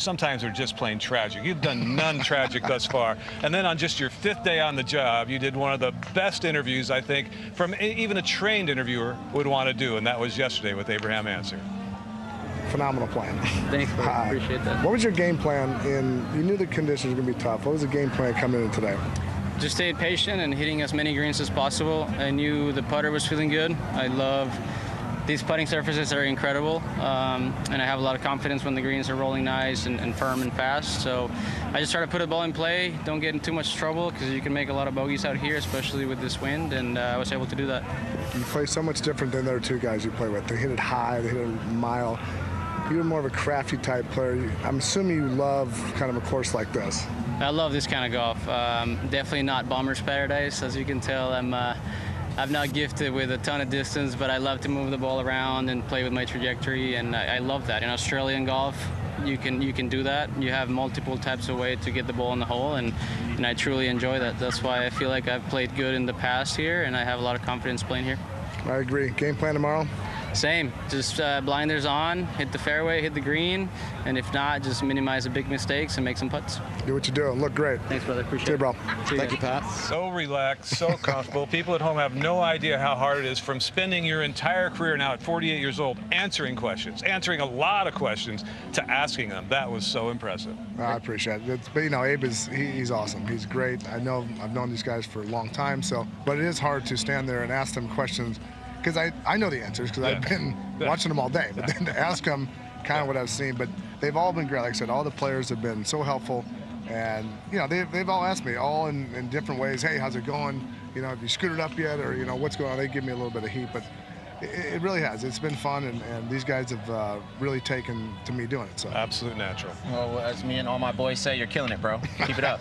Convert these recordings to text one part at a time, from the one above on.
Sometimes they're just plain tragic. You've done none tragic thus far. And then on just your 5th day on the job, you did one of the best interviews, I think, from even a trained interviewer would want to do, and that was yesterday with Abraham Ancer. Phenomenal plan. Thanks, bro. Appreciate that. What was your game plan you knew the conditions were going to be tough. What was the game plan coming in today? Just stayed patient and hitting as many greens as possible. I knew the putter was feeling good. I love these putting surfaces are incredible, and I have a lot of confidence when the greens are rolling nice and firm and fast. So I just try to put the ball in play, don't get in too much trouble, because you can make a lot of bogeys out here, especially with this wind, and I was able to do that. You play so much different than the other two guys you play with. They hit it high, they hit it a mile. You're more of a crafty type player. I'm assuming you love kind of a course like this. I love this kind of golf. Definitely not bomber's paradise. As you can tell, I'm not gifted with a ton of distance, but I love to move the ball around and play with my trajectory, and I love that. In Australian golf, you can do that. You have multiple types of ways to get the ball in the hole, and I truly enjoy that. That's why I feel like I've played good in the past here, and I have a lot of confidence playing here. I agree. Game plan tomorrow? Same. Just blinders on, hit the fairway, hit the green, and if not, just minimize the big mistakes and make some putts. Do what you do. Look great. Thanks, brother. Appreciate it. See you, bro. Thank you, Pat. So relaxed, so comfortable. People at home have no idea how hard it is, from spending your entire career now at 48 years old answering questions, answering a lot of questions, to asking them. That was so impressive. I appreciate it. But, you know, Abe he's awesome. He's great. I've known these guys for a long time, but it is hard to stand there and ask them questions, because I know the answers, because I've been watching them all day. But then to ask them kind of what I've seen. But they've all been great. Like I said, all the players have been so helpful. And, you know, they've all asked me, all in different ways, hey, how's it going? You know, have you scooted up yet? Or, you know, what's going on? They give me a little bit of heat. But it really has. It's been fun, and these guys have really taken to me doing it. So absolute natural. Well, as me and all my boys say, you're killing it, bro. Keep it up.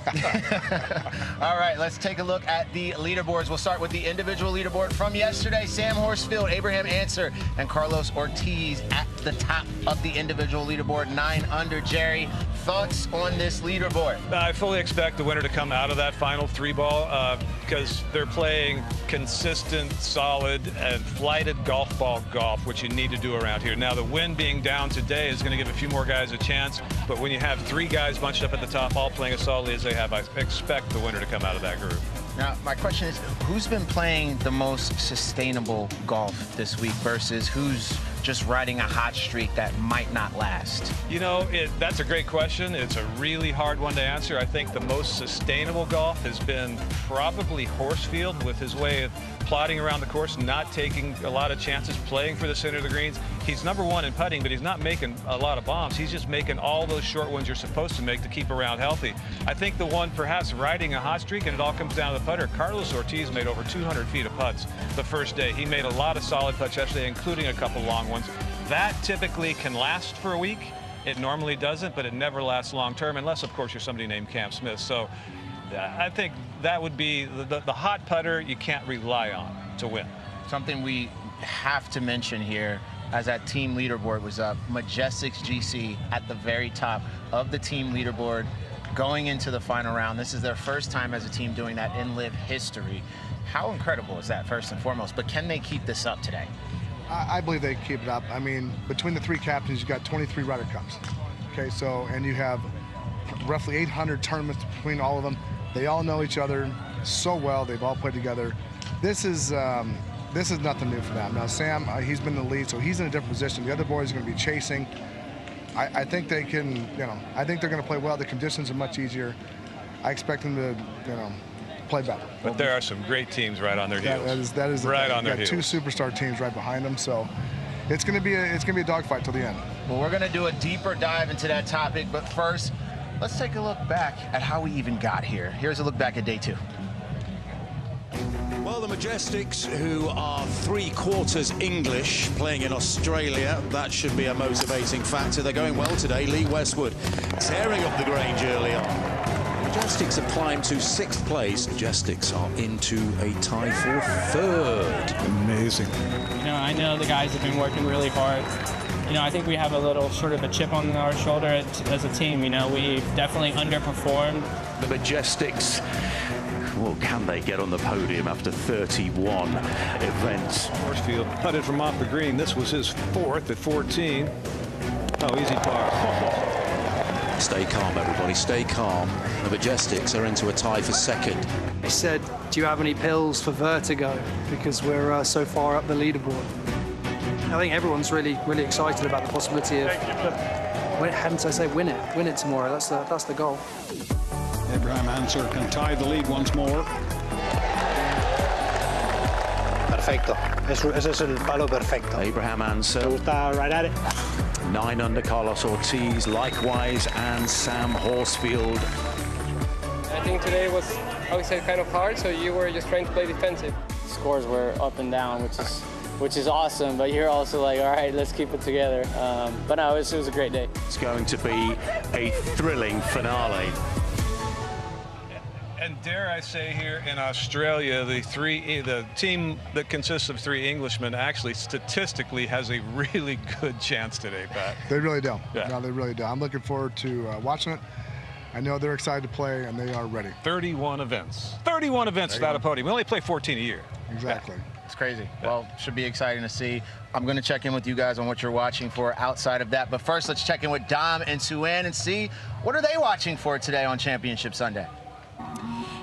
All right, let's take a look at the leaderboards. We'll start with the individual leaderboard from yesterday. Sam Horsfield, Abraham Ancer, and Carlos Ortiz at the top of the individual leaderboard, 9 under. Jerry, thoughts on this leaderboard? I fully expect the winner to come out of that final 3-ball, because they're playing consistent, solid, and flighted golf ball golf, which you need to do around here. Now, the wind being down today is going to give a few more guys a chance, but when you have 3 guys bunched up at the top, all playing as solidly as they have, I expect the winner to come out of that group. Now, my question is, who's been playing the most sustainable golf this week versus who's just riding a hot streak that might not last? You know, that's a great question. It's a really hard one to answer. I think the most sustainable golf has been probably Horsfield, with his way of plodding around the course, not taking a lot of chances, playing for the center of the greens. He's #1 in putting, but he's not making a lot of bombs. He's just making all those short ones you're supposed to make to keep around healthy. I think the one perhaps riding a hot streak, and it all comes down to the putter, Carlos Ortiz made over 200 feet of putts the first day. He made a lot of solid putts yesterday, including a couple long ones. That typically can last for a week. It normally doesn't, but it never lasts long term, unless, of course, you're somebody named Cam Smith. So I think that would be the hot putter you can't rely on to win. Something we have to mention here, as that team leaderboard was up, Majestics GC at the very top of the team leaderboard going into the final round. This is their first time as a team doing that in LIV history. How incredible is that, first and foremost? But can they keep this up today? I believe they keep it up. I mean, between the 3 captains, you've got 23 Ryder Cups. Okay, so, and you have roughly 800 tournaments between all of them. They all know each other so well. They've all played together. This is nothing new for them. Now, Sam, he's been in the lead, so he's in a different position. The other boys are going to be chasing. I think they can, you know, I think they're going to play well. The conditions are much easier. I expect them to, you know, play better. But there are some great teams right on their heels. That is right on their heels. 2 superstar teams right behind them, so it's going to be a dogfight till the end. Well, we're going to do a deeper dive into that topic, but first, let's take a look back at how we even got here. Here's a look back at day 2. Well, the Majestics, who are 3/4 English, playing in Australia, that should be a motivating factor. They're going well today. Lee Westwood tearing up the Grange early on. Majestics have climbed to 6th place. Majestics are into a tie for 3rd. Amazing. You know, I know the guys have been working really hard. You know, I think we have a little sort of a chip on our shoulder as a team. You know, we've definitely underperformed. The Majestics, well, can they get on the podium after 31 events? Horsfield putted from off the green. This was his 4th at 14. Oh, easy par. Stay calm, everybody, stay calm. The Majestics are into a tie for second. They said, do you have any pills for vertigo? Because we're so far up the leaderboard. I think everyone's really excited about the possibility of, hence I say, win it tomorrow. That's the goal. Abraham Answer can tie the lead once more. Perfecto. Ese es el palo perfecto. Abraham Answer. Está right at it. 9 under Carlos Ortiz, likewise, and Sam Horsfield. I think today was, I would say, kind of hard, so you were just trying to play defensive. Scores were up and down, which is awesome, but you're also like, all right, let's keep it together. But no, it was a great day. It's going to be a thrilling finale. And dare I say here in Australia, the team that consists of 3 Englishmen actually statistically has a really good chance today, Pat. They really do. Yeah. No, they really do. I'm looking forward to watching it. I know they're excited to play, and they are ready. 31 events. 31 events without a podium. We only play 14 a year. Exactly. Yeah. It's crazy. Well, should be exciting to see. I'm going to check in with you guys on what you're watching for outside of that. But first, let's check in with Dom and Sue-Ann and see what are they watching for today on Championship Sunday.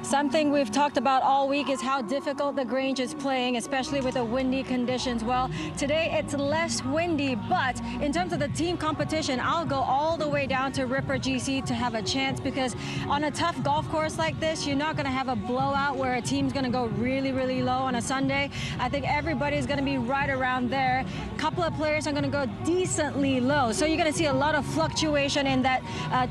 Something we've talked about all week is how difficult the Grange is playing, especially with the windy conditions. Well, today it's less windy, but in terms of the team competition, I'll go all the way down to Ripper GC to have a chance, because on a tough golf course like this, you're not going to have a blowout where a team's going to go really low on a Sunday. I think everybody's going to be right around there. A couple of players are going to go decently low, so you're going to see a lot of fluctuation in that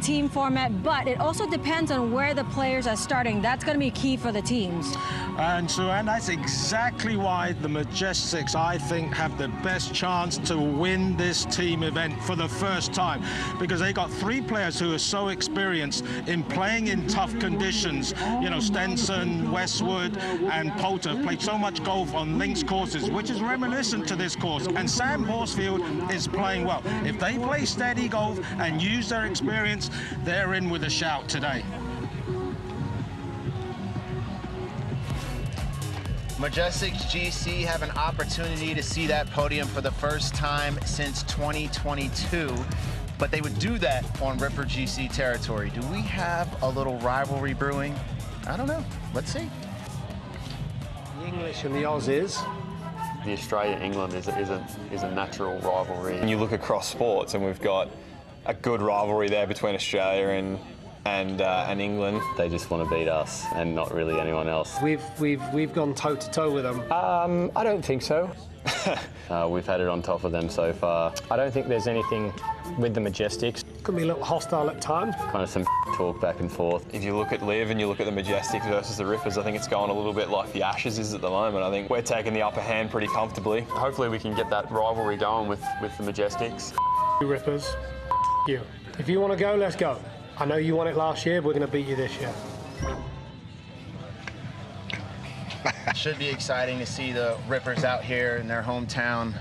team format, but it also depends on where the players are starting. That's going to be key for the teams. And that's exactly why the Majestics, I think, have the best chance to win this team event for the first time, because they got 3 players who are so experienced in playing in tough conditions. You know, Stenson, Westwood, and Poulter played so much golf on links courses, which is reminiscent to this course. And Sam Horsfield is playing well. If they play steady golf and use their experience, they're in with a shout today. Majestics GC have an opportunity to see that podium for the first time since 2022, but they would do that on Ripper GC territory. Do we have a little rivalry brewing? I don't know. Let's see. The English and the Aussies. The Australia-England is a natural rivalry. And you look across sports, and we've got a good rivalry there between Australia and England. They just want to beat us and not really anyone else. We've gone toe to toe with them. I don't think so. We've had it on top of them so far. I don't think there's anything with the Majestics. Could be a little hostile at times. Kind of some talk back and forth. If you look at LIV and you look at the Majestics versus the Rippers, I think it's going a little bit like the Ashes is at the moment. I think we're taking the upper hand pretty comfortably. Hopefully we can get that rivalry going with the Majestics. Rippers, you. If you want to go, let's go. I know you won it last year, but we're going to beat you this year. Should be exciting to see the Rippers out here in their hometown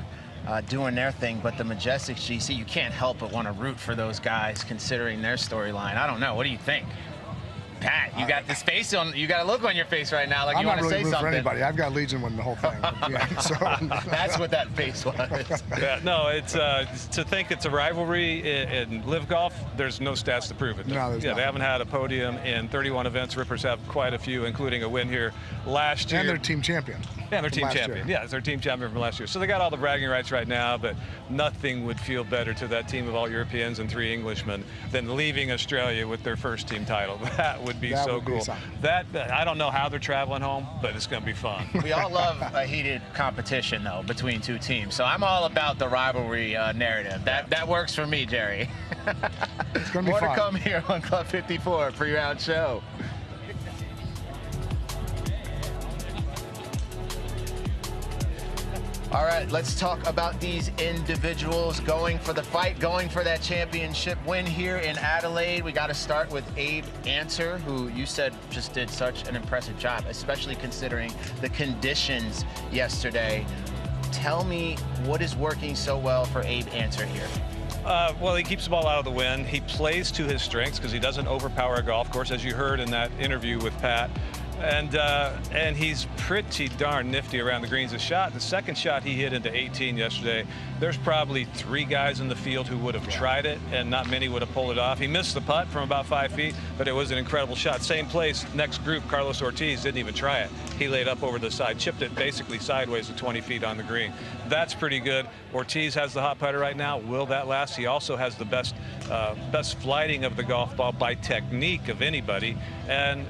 doing their thing, but the Majestics GC, you can't help but want to root for those guys considering their storyline. I don't know. What do you think? Pat, you got this face on. You got a look on your face right now, like you want to say something. I'm not really rooting for anybody. I've got Legion win the whole thing. Yeah, so. That's what that face was. Yeah, no, it's to think it's a rivalry in LIV golf. There's no stats to prove it. No, there's not. They haven't had a podium in 31 events. Rippers have quite a few, including a win here last year. And they're team champion. Yeah, they're team champion. Yeah, it's their team champion from last year. So they got all the bragging rights right now, but nothing would feel better to that team of all Europeans and 3 Englishmen than leaving Australia with their first team title. That would be so cool. That I don't know how they're traveling home, but it's going to be fun. We all love a heated competition, though, between 2 teams. So I'm all about the rivalry narrative. That works for me, Jerry. It's going to be More fun. to come here on Club 54 pre-round show. All right, let's talk about these individuals going for the fight, going for that championship win here in Adelaide. We got to start with Abe Answer, who you said just did such an impressive job, especially considering the conditions yesterday. Tell me what is working so well for Abe Answer here. Well, he keeps the ball out of the wind. He plays to his strengths because he doesn't overpower a golf course, as you heard in that interview with Pat. And he's pretty darn nifty around the greens. The second shot he hit into 18 yesterday, there's probably 3 guys in the field who would have tried it, and not many would have pulled it off. He missed the putt from about 5 feet, but it was an incredible shot. Same place, next group, Carlos Ortiz didn't even try it. He laid up over the side, chipped it basically sideways to 20 feet on the green. That's pretty good. Ortiz has the hot putter right now. Will that last? He also has the best flighting of the golf ball by technique of anybody. And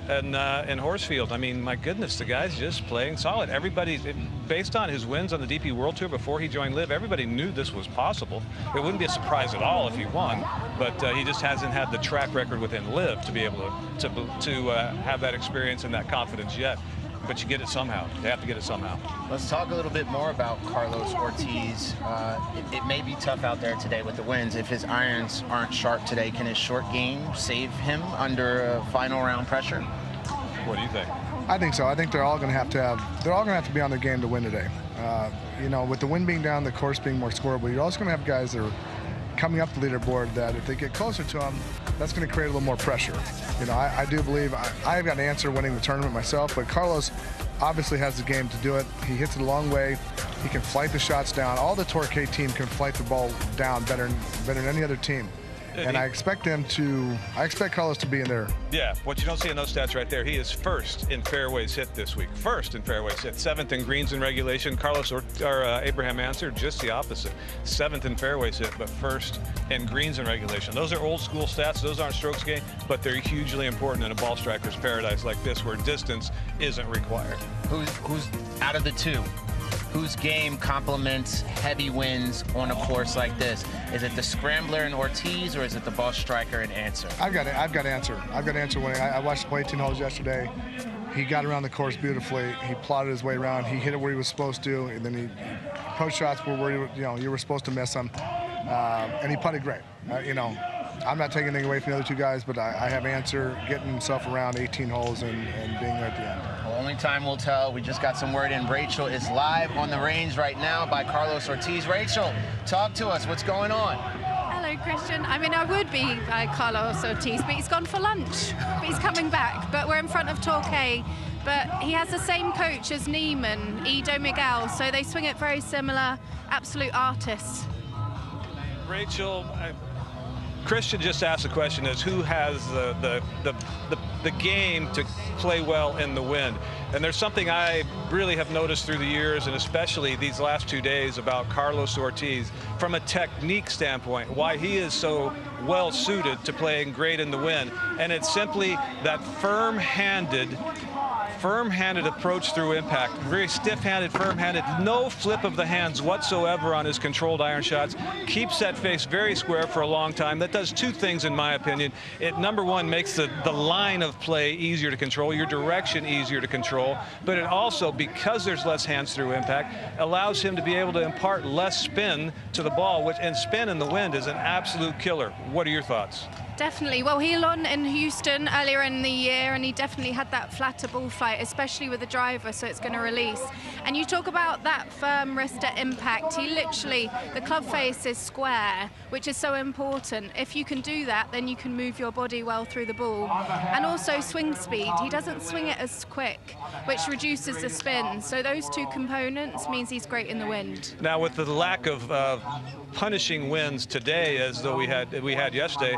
Horsfield, I mean, my goodness, the guy's just playing solid. Everybody, based on his wins on the DP World Tour before he joined LIV, everybody knew this was possible. It wouldn't be a surprise at all if he won, but he just hasn't had the track record within LIV to be able to have that experience and that confidence yet. But you get it somehow. They have to get it somehow. Let's talk a little bit more about Carlos Ortiz. It may be tough out there today with the winds. If his irons aren't sharp today, can his short game save him under final round pressure? What do you think? I think so. I think they're all going to have to be on their game to win today. You know, with the wind being down, the course being more scoreable, you're also going to have guys that are coming up the leaderboard that if they get closer to them, that's going to create a little more pressure. You know, I do believe I've got an answer winning the tournament myself, but Carlos obviously has the game to do it. He hits it a long way. He can flight the shots down. All the Torquay team can flight the ball down better than any other team. And I expect Carlos to be in there. Yeah, what you don't see in those stats right there, he is first in fairways hit this week. First in fairways hit, 7th in greens in regulation. Carlos or Abraham Ancer, just the opposite. 7th in fairways hit, but first in greens in regulation. Those are old school stats. Those aren't strokes gained, but they're hugely important in a ball striker's paradise like this, where distance isn't required. Who's out of the two? Whose game complements heavy winds on a course like this? Is it the scrambler in Ortiz, or is it the ball striker in Ancer? I've got Ancer. I've got Ancer winning. I watched him 18 holes yesterday. He got around the course beautifully. He plotted his way around. He hit it where he was supposed to, and then he approach shots were where you were supposed to miss them, and he putted great. You know, I'm not taking anything away from the other two guys, but I have Ancer getting himself around 18 holes and being there at the end. Well, only time will tell. We just got some word in. Rachel is live on the range right now by Carlos Ortiz. Rachel, talk to us. What's going on? Hello, Christian. I mean, I would be Carlos Ortiz, but he's gone for lunch. But he's coming back. But we're in front of Torquay. But he has the same coach as Neiman, Ido Miguel, so they swing it very similar. Absolute artists. Rachel, Christian just asked the question is who has the game to play well in the wind? And there's something I really have noticed through the years, and especially these last 2 days, about Carlos Ortiz from a technique standpoint, why he is so well suited to playing great in the wind. And it's simply that firm-handed approach through impact, very stiff-handed, firm-handed, no flip of the hands whatsoever on his controlled iron shots, keeps that face very square for a long time. That does 2 things, in my opinion. It, number one, makes the line of play easier to control, your direction easier to control, but it also, because there's less hands through impact, allows him to be able to impart less spin to the ball, and spin in the wind is an absolute killer. What are your thoughts? Definitely. Well, he won in Houston earlier in the year, and he definitely had that flatter ball flight, especially with the driver, so it's going to release. And you talk about that firm wrist at impact. He literally, the club face is square, which is so important. If you can do that, then you can move your body well through the ball. And also swing speed. He doesn't swing it as quick, which reduces the spin. So those 2 components means he's great in the wind. Now, with the lack of punishing winds today, as though we had yesterday,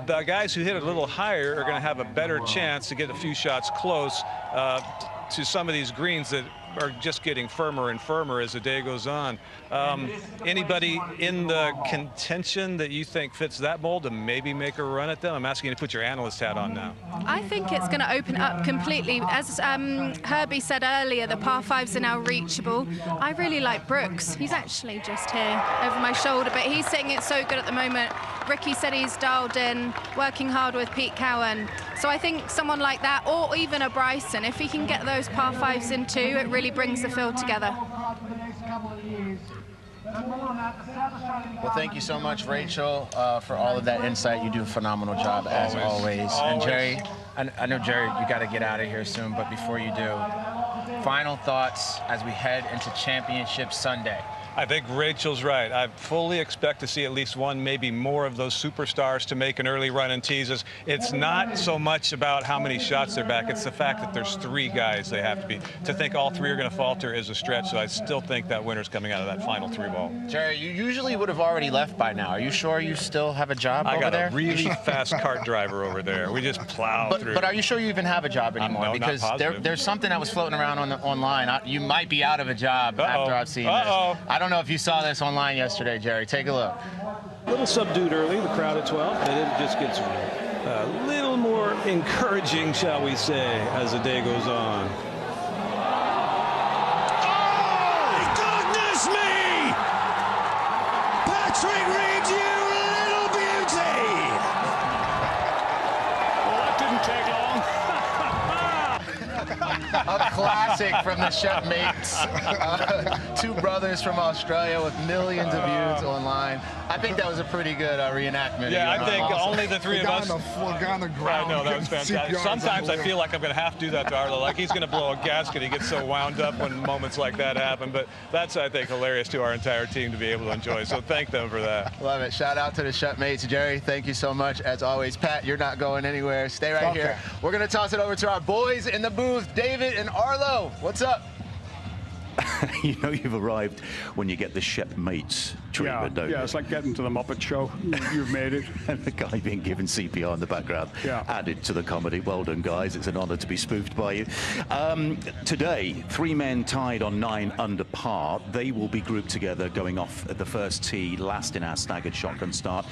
the guys who hit it a little higher are going to have a better chance to get a few shots close to some of these greens that are just getting firmer and firmer as the day goes on. Anybody in the contention that you think fits that mold to maybe make a run at them? I'm asking you to put your analyst hat on now. I think it's going to open up completely. As Herbie said earlier, the par 5s are now reachable. I really like Brooks. He's actually just here over my shoulder, but he's hitting it so good at the moment. Ricky said he's dialed in, working hard with Pete Cowan. So I think someone like that, or even a Bryson, if he can get those par 5s in too, it really brings the field together. Well, thank you so much, Rachel, for all of that insight. You do a phenomenal job, as always. And Jerry, I know, Jerry, you got to get out of here soon, but before you do, final thoughts as we head into Championship Sunday. I think Rachel's right. I fully expect to see at least one, maybe more of those superstars to make an early run and teases. It's not so much about how many shots they're back. It's the fact that there's 3 guys they have to be. To think all 3 are going to falter is a stretch, so I still think that winner's coming out of that final 3 ball. Jerry, you usually would have already left by now. Are you sure you still have a job over there? I got a really fast cart driver over there. We just plow through. But are you sure you even have a job anymore? No, because not positive. there's something that was floating around online. You might be out of a job after I've seen this. I don't know if you saw this online yesterday, Jerry. Take a look. A little subdued early, the crowd at 12, and it just gets a little more encouraging, shall we say, as the day goes on. Oh, goodness me! Patrick Reed, you little beauty! Well, that didn't take long. A classic from the Shipmates. 2 brothers from Australia with millions of views online. I think that was a pretty good reenactment. Yeah, I think only the 3 of us. On the ground. I know, that was fantastic. Sometimes I feel like I'm going to have to do that to Arlo. Like he's going to blow a gasket. He gets so wound up when moments like that happen. But that's, I think, hilarious to our entire team to be able to enjoy. So thank them for that. Love it. Shout out to the Shipmates. Jerry, thank you so much. As always, Pat, you're not going anywhere. Stay right here. We're going to toss it over to our boys in the booth, David and Arlo. What's up? You know you've arrived when you get the Shipmates treatment, don't you? Yeah, it's like getting to the Muppet Show. You've made it. And the guy being given CPR in the background added to the comedy. Well done, guys. It's an honor to be spoofed by you. Today, 3 men tied on 9 under par. They will be grouped together going off at the first tee, last in our staggered shotgun start.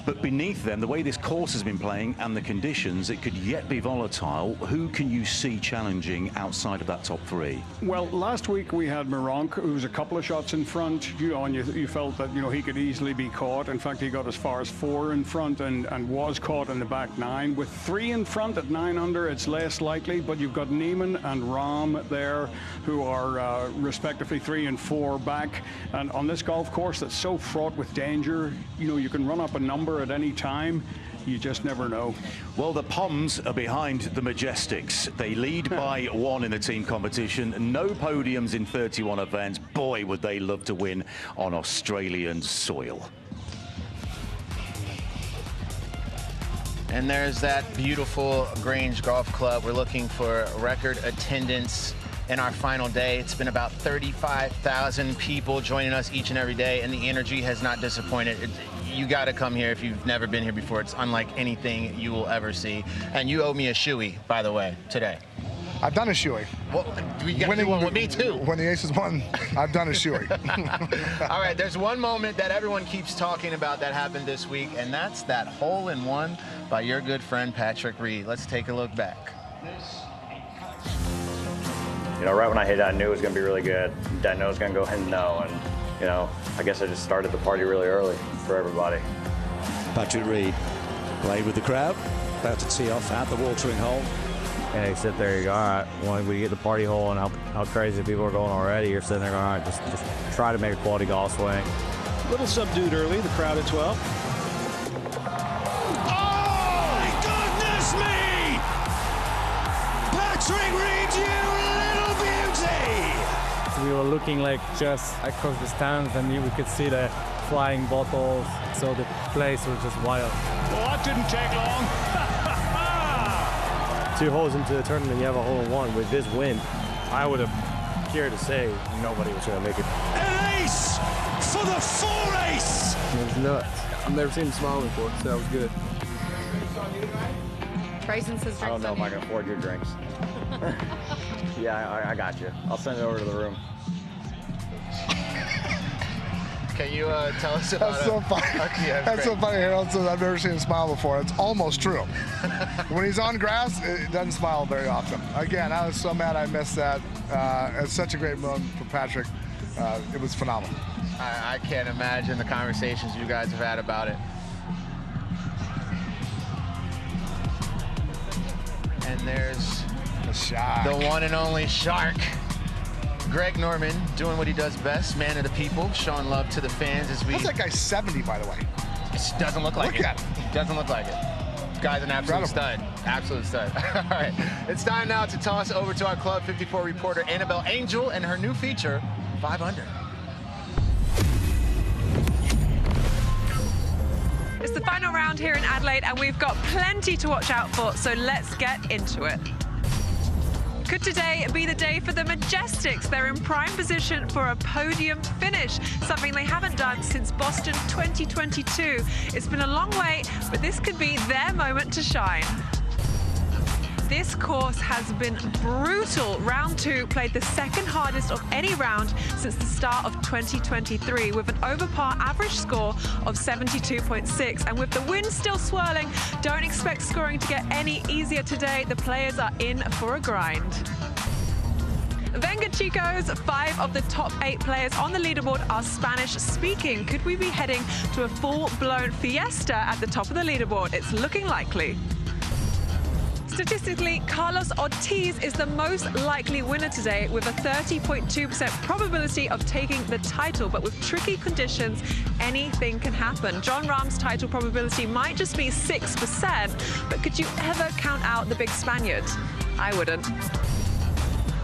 But beneath them, the way this course has been playing and the conditions, it could yet be volatile. Who can you see challenging outside of that top 3? Well, last week we had Moronk, who was a couple of shots in front, and you felt that he could easily be caught. In fact, he got as far as 4 in front and was caught in the back 9. With 3 in front at 9 under, it's less likely, but you've got Neiman and Rahm there, who are respectively 3 and 4 back. And on this golf course that's so fraught with danger, you can run up a number at any time. You just never know. Well, the Poms are behind the Majestics. They lead by 1 in the team competition. No podiums in 31 events. Boy, would they love to win on Australian soil. And there's that beautiful Grange Golf Club. We're looking for record attendance in our final day. It's been about 35,000 people joining us each and every day, and the energy has not disappointed. You got to come here if you've never been here before. It's unlike anything you will ever see. And you owe me a shoey, by the way, today. I've done a shoey. Well, you got to do one with me, too. When the Aces won, I've done a shoey. All right, there's one moment that everyone keeps talking about that happened this week, and that's that hole-in-one by your good friend Patrick Reed. Let's take a look back. Right when I hit it, I knew it was going to be really good. Didn't know it was going to go in no, and I guess I just started the party really early for everybody. Patrick Reed played with the crowd, about to tee off at the watering hole. And you sit there, you go, all right, when we get the party hole and how crazy people are going already, you're sitting there going, all right, just try to make a quality golf swing. A little subdued early, the crowd at 12. Oh, goodness me! Patrick Reed, you little beauty! We were looking like just across the stands, and we could see the flying bottles, so the place was just wild. Well, that didn't take long. 2 holes into the tournament, you have a hole-in-one. With this wind, I would have cared to say nobody was going to make it. An ace for the 4-ace! It was nuts. I've never seen him smile before, so that was good. Bryson says I don't know if I can afford your drinks. Yeah, I got you. I'll send it over to the room. Can you tell us about That's so funny. That's so funny. Harold says I've never seen him smile before. It's almost true. When he's on grass, it doesn't smile very often. Again, I was so mad I missed that. It's such a great moment for Patrick. It was phenomenal. I can't imagine the conversations you guys have had about it. And there's the Shark, the one and only Shark. Greg Norman doing what he does best, man of the people, showing love to the fans as we... What's that guy, 70, by the way? It doesn't look like it. Look at him. Doesn't look like it. Guy's an absolute stud. Absolute stud. All right. It's time now to toss over to our Club 54 reporter, Annabelle Angel, and her new feature, 5 Under. It's the final round here in Adelaide, and we've got plenty to watch out for, so let's get into it. Could today be the day for the Majestics? They're in prime position for a podium finish, something they haven't done since Boston 2022. It's been a long wait, but this could be their moment to shine. This course has been brutal. Round 2 played the second hardest of any round since the start of 2023, with an over par average score of 72.6. And with the wind still swirling, don't expect scoring to get any easier today. The players are in for a grind. Venga chicos, 5 of the top 8 players on the leaderboard are Spanish speaking. Could we be heading to a full-blown fiesta at the top of the leaderboard? It's looking likely. Statistically, Carlos Ortiz is the most likely winner today, with a 30.2% probability of taking the title. But with tricky conditions, anything can happen. John Rahm's title probability might just be 6%, but could you ever count out the big Spaniard? I wouldn't.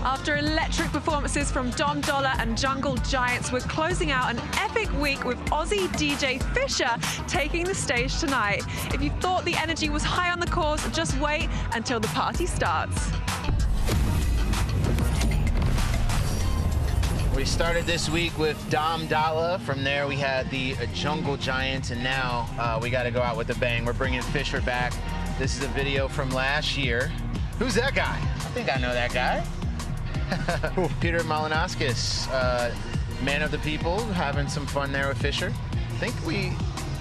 After electric performances from Dom Dollar and Jungle Giants, we're closing out an epic week with Aussie DJ Fisher taking the stage tonight. If you thought the energy was high on the course, just wait until the party starts. We started this week with Dom Dollar. From there, we had the Jungle Giants, and now we got to go out with a bang. We're bringing Fisher back. This is a video from last year. Who's that guy? I think I know that guy. Peter Malinauskas, man of the people, having some fun there with Fisher. I think we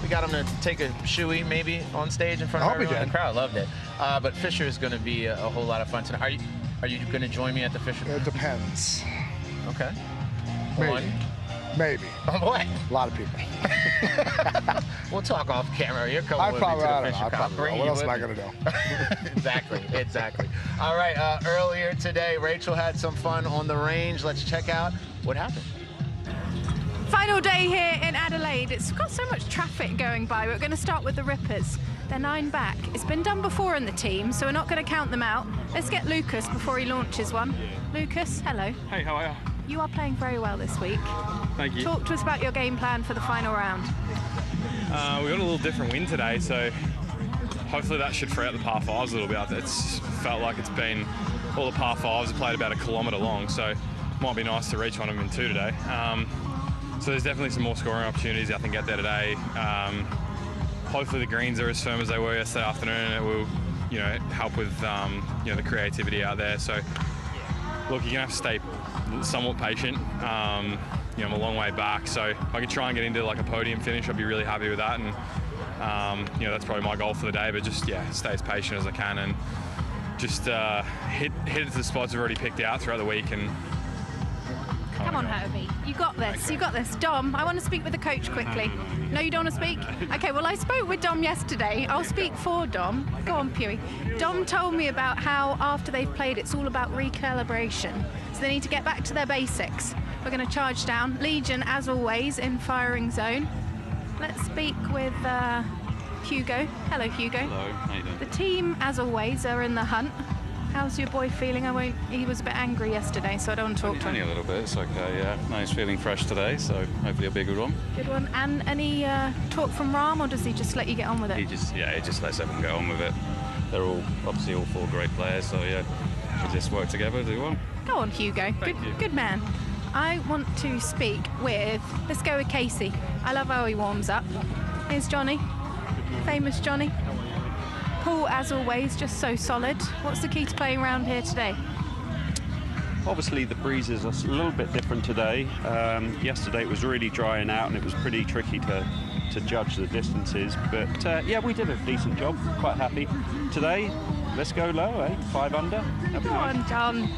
got him to take a shoey maybe on stage in front of everyone. The crowd loved it. But Fisher is going to be a whole lot of fun tonight. Are you going to join me at the Fisher? It depends. Okay. Maybe. On what? A lot of people. We'll talk off camera. You're coming with me to the Fisher Cup. What else am I going to do? Exactly. All right, earlier today, Rachel had some fun on the range. Let's check out what happened. Final day here in Adelaide. It's got so much traffic going by. We're going to start with the Rippers. They're 9 back. It's been done before in the team, so we're not going to count them out. Let's get Lucas before he launches one. Lucas, hello. Hey, how are you? You are playing very well this week. Thank you. Talk to us about your game plan for the final round. We got a little different wind today, so hopefully that should free out the par 5s a little bit. It's felt like it's been, all the par 5s have played about 1 kilometre long, so it might be nice to reach one of them in 2 today. So there's definitely some more scoring opportunities I think out there today. Hopefully the greens are as firm as they were yesterday afternoon, and it will, help with the creativity out there. So look, you're gonna have to stay somewhat patient. I'm a long way back, so if I could try and get into like a podium finish, I'd be really happy with that. And that's probably my goal for the day. But just stay as patient as I can and just hit it to the spots I've already picked out throughout the week. And come on, Herbie, you got this. You got this. Dom, I want to speak with the coach quickly. No, you don't want to speak? Okay, well, I spoke with Dom yesterday. I'll speak for Dom. Go on, Pewee. Dom told me about how after they've played, it's all about recalibration. So they need to get back to their basics. We're going to charge down. Legion, as always, in firing zone. Let's speak with Hugo. Hello, Hugo. Hello, how you doing? The team, as always, are in the hunt. How's your boy feeling? He was a bit angry yesterday, so I don't want to talk to him. Only a little bit, it's okay, yeah. No, he's feeling fresh today, so hopefully it'll be a good one. Good one. And any talk from Rahm, or does he just let you get on with it? He just lets everyone get on with it. They're obviously all 4 great players, so yeah, we just work together to do well. Go on, Hugo. Good man. I want to speak with, let's go with Casey. I love how he warms up. Here's Johnny, famous Johnny. Paul, as always, just so solid. What's the key to playing around here today? Obviously the breeze is a little bit different today. Yesterday it was really drying out and it was pretty tricky to judge the distances, but we did a decent job, quite happy. Today, let's go low, 5 under. Go on, John.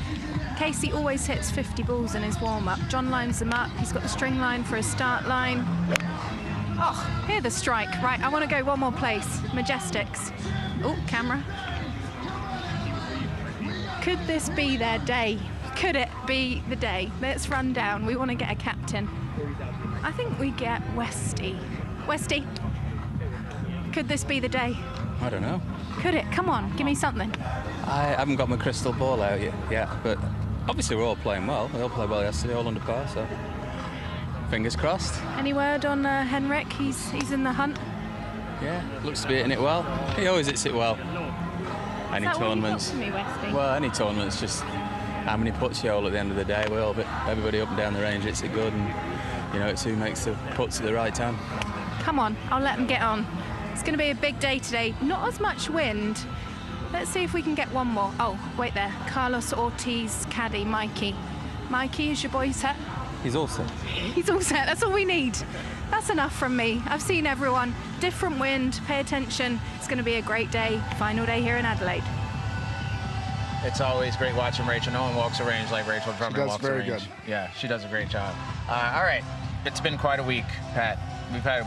Casey always hits 50 balls in his warm-up. John lines them up. He's got the string line for his start line. Oh, hear the strike. Right, I want to go one more place. Majestics. Oh, camera. Could this be their day? Could it be the day? Let's run down. We want to get a captain. I think we get Westy. Westy, could this be the day? I don't know. Could it? Come on, give me something. I haven't got my crystal ball out yet, but obviously we're all playing well. We all played well yesterday, all under par, so fingers crossed. Any word on Henrik? He's in the hunt. Yeah, looks to be hitting it well. He always hits it well. Any tournaments? Well, any tournaments, just how many putts you hold at the end of the day. Everybody up and down the range hits it good, and you know, it's who makes the putts at the right time. Come on, I'll let them get on. It's going to be a big day today. Not as much wind. Let's see if we can get one more. Oh, wait there. Carlos Ortiz, caddy, Mikey. Mikey, is your boy set? He's all set. He's all set. That's all we need. That's enough from me. I've seen everyone. Different wind. Pay attention. It's going to be a great day. Final day here in Adelaide. It's always great watching Rachel. No one walks a range like Rachel Drummond walks a range. She does very good. Yeah, she does a great job. All right, it's been quite a week, Pat.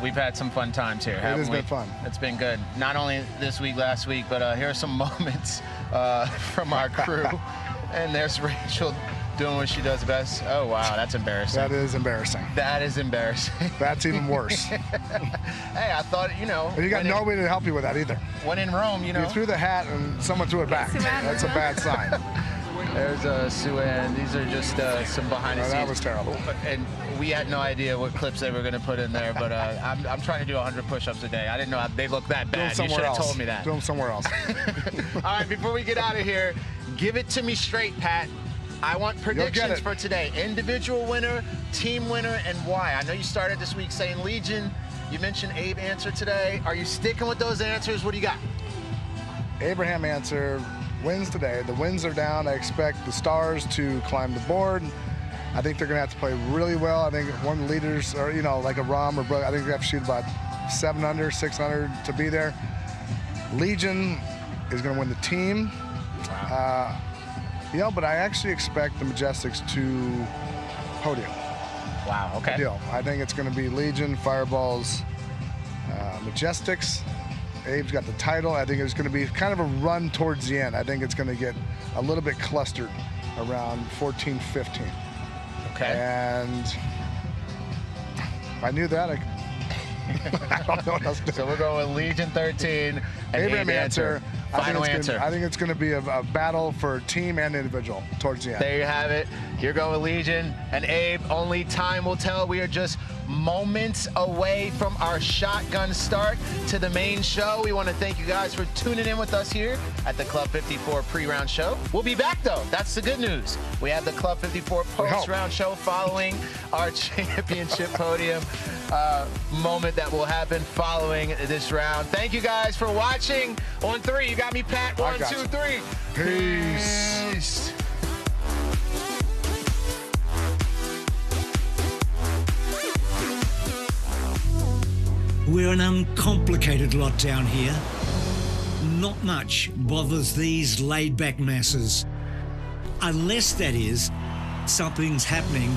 We've had some fun times here, haven't we? It has been fun. It's been good. Not only this week, last week, but here are some moments from our crew. And there's Rachel doing what she does best. Oh, wow, that's embarrassing. That is embarrassing. That is embarrassing. That's even worse. Hey, I thought, you know. And you got nobody to help you with that either. When in Rome, you know. You threw the hat and someone threw it back. That's a bad sign. There's Sue-Ann. These are just some behind the scenes. That was terrible. And we had no idea what clips they were going to put in there, but I'm trying to do 100 push-ups a day. I didn't know they looked that bad. You should have told me that. Do them somewhere else. All right, before we get out of here, give it to me straight, Pat. I want predictions for today. Individual winner, team winner, and why. I know you started this week saying Legion. You mentioned Abe Answer today. Are you sticking with those answers? What do you got? Abraham Answer wins today. The winds are down. I expect the Stars to climb the board. I think they're going to have to play really well. I think one of the leaders, or you know, like a Rom or Brooke, I think they have to shoot about 7 under, 6 under to be there. Legion is going to win the team. Wow. You know, but I actually expect the Majestics to podium. Wow, okay. I think it's going to be Legion, Fireballs, Majestics. Abe's got the title. I think it's going to be kind of a run towards the end. I think it's going to get a little bit clustered around 14, 15. Okay. And if I knew that, I don't know what else to do. So we're going with Legion 13 and Abe Answer. Final answer. I think it's going to be a battle for team and individual towards the end. There you have it. You're going with Legion and Abe. Only time will tell. We are just moments away from our shotgun start to the main show. We want to thank you guys for tuning in with us here at the Club 54 pre-round show. We'll be back, though. That's the good news. We have the Club 54 post-round show following our championship podium moment that will happen following this round. Thank you guys for watching. On 3, you got me, Pat. 1, 2, 3. Peace. We're an uncomplicated lot down here. Not much bothers these laid-back masses. Unless, that is, something's happening